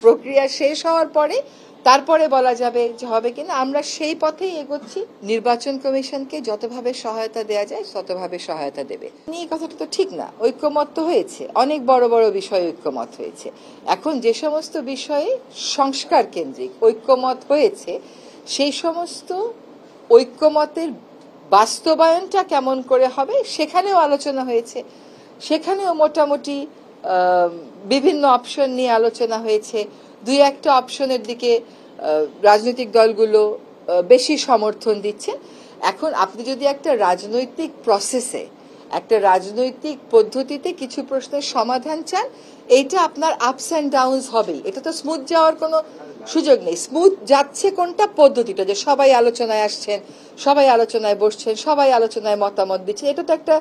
প্রক্রিয়া শেষ হওয়ার পরে তারপরে বলা যাবে যে হবে কিনা। আমরা সেই পথেই এগোচ্ছি। নির্বাচন কমিশনকে যতভাবে সহায়তা দেওয়া যায় ততভাবে সহায়তা দেবে। এই কথাটা তো ঠিক না। ঐক্যমত তো হয়েছে, অনেক বড় বড় বিষয়ে ঐক্যমত হয়েছে। এখন যে সমস্ত বিষয়ে সংস্কার কেন্দ্রিক ঐক্যমত হয়েছে, সেই সমস্ত ঐক্যমতের বাস্তবায়নটা কেমন করে হবে সেখানেও আলোচনা হয়েছে। সেখানেও মোটামুটি বিভিন্ন অপশন নিয়ে আলোচনা হয়েছে। দুই একটা অপশনের দিকে রাজনৈতিক দলগুলো বেশি সমর্থন দিচ্ছে। এখন আপনি যদি একটা রাজনৈতিক প্রসেসে, একটা রাজনৈতিক পদ্ধতিতে কিছু প্রশ্নের সমাধান চান, এইটা আপনার আপস অ্যান্ড ডাউনস হবেই। এটা তো স্মুথ যাওয়ার কোনো সুযোগ নেই। স্মুথ যাচ্ছে কোনটা? পদ্ধতিটা, যে সবাই আলোচনায় আসছেন, সবাই আলোচনায় বসছেন, সবাই আলোচনায় মতামত দিচ্ছেন, এটা তো একটা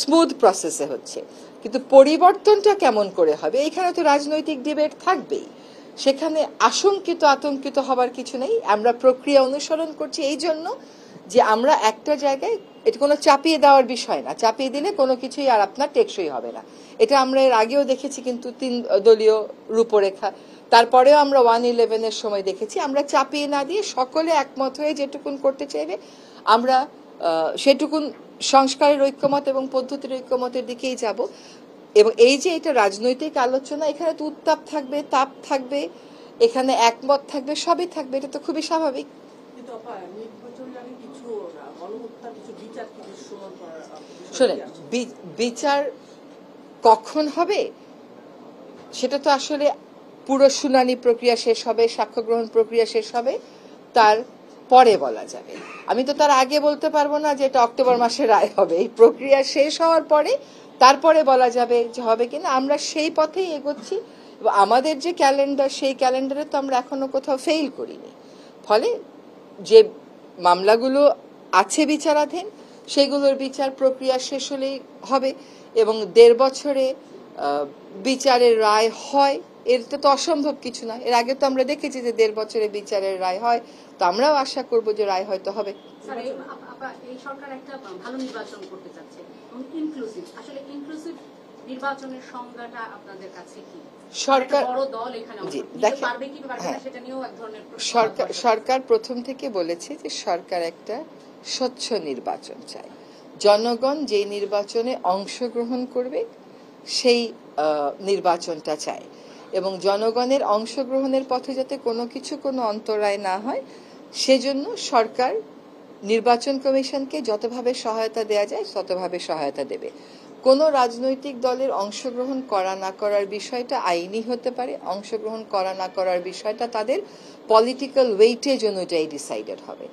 স্মুথ প্রসেসে হচ্ছে। কিন্তু পরিবর্তনটা কেমন করে হবে, এইখানে তো রাজনৈতিক ডিবেট থাকবেই। সেখানে আতঙ্কিত হবার কিছু নেই। আমরা প্রক্রিয়া অনুসরণ করছি এই জন্য যে আমরা একটা জায়গায়, এটা কোনো চাপিয়ে দেওয়ার বিষয় না। চাপিয়ে দিলে কোনো কিছুই আর আপনার টেকসই হবে না। এটা আমরা এর আগেও দেখেছি, কিন্তু 3 দলীয় রূপরেখা। তারপরেও আমরা 1-11-এর সময় দেখেছি। আমরা চাপিয়ে না দিয়ে সকলে একমত হয়ে যেটুকুন করতে চাইবে আমরা সেটুকুন সংস্কারের ঐক্যমত এবং পদ্ধতির ঐক্যমতের দিকেই যাব। এবং এই যে এটা রাজনৈতিক আলোচনা, এখানে তো উত্তাপ থাকবে, তাপ থাকবে, এখানে একমত থাকবে, সবই থাকবে। এটা তো খুবই স্বাভাবিক। শোনেন, বিচার কখন হবে সেটা তো আসলে পুরো শুনানি প্রক্রিয়া শেষ হবে, সাক্ষ্য গ্রহণ প্রক্রিয়া শেষ হবে, তার পরে বলা যাবে। আমি তো তার আগে বলতে পারবো না যে এটা অক্টোবর মাসে রায় হবে। এই প্রক্রিয়া শেষ হওয়ার পরে তারপরে বলা যাবে যে হবে কিনা। আমরা সেই পথেই এগোচ্ছি। আমাদের যে ক্যালেন্ডার, সেই ক্যালেন্ডারে তো আমরা এখনো কোথাও ফেইল করিনি। ফলে যে মামলাগুলো আছে বিচারাধীন, সেগুলোর বিচার প্রক্রিয়া শেষ হলেই হবে। এবং 1.5 বছরে বিচারের রায় হয়, এটা তো অসম্ভব কিছু না। এর আগে তো আমরা দেখেছি যে 1.5 বছরে বিচারের রায় হয়। তো আমরাও আশা করব যে রায় হয়তো হবে। এই সরকার একটা ভালো নির্বাচন করতে চাচ্ছে, ইনক্লুসিভ। আসলে ইনক্লুসিভ নির্বাচনের সংজ্ঞাটা আপনাদের কাছে কি? সরকার প্রথম থেকে বলেছে যে সরকার একটা স্বচ্ছ নির্বাচন চায়। জনগণ যে নির্বাচনে অংশগ্রহণ করবে সেই নির্বাচনটা চায়। এবং জনগণের অংশগ্রহণের পথে যাতে কোনো অন্তরায় না হয়, সেজন্য সরকার নির্বাচন কমিশনকে যতভাবে সহায়তা দেওয়া যায় ততভাবে সহায়তা দেবে। কোনো রাজনৈতিক দলের অংশগ্রহণ করা না করার বিষয়টা আইনি হতে পারে। অংশগ্রহণ করা না করার বিষয়টা তাদের পলিটিক্যাল ওয়েটেজ অনুযায়ী ডিসাইডেড হবে।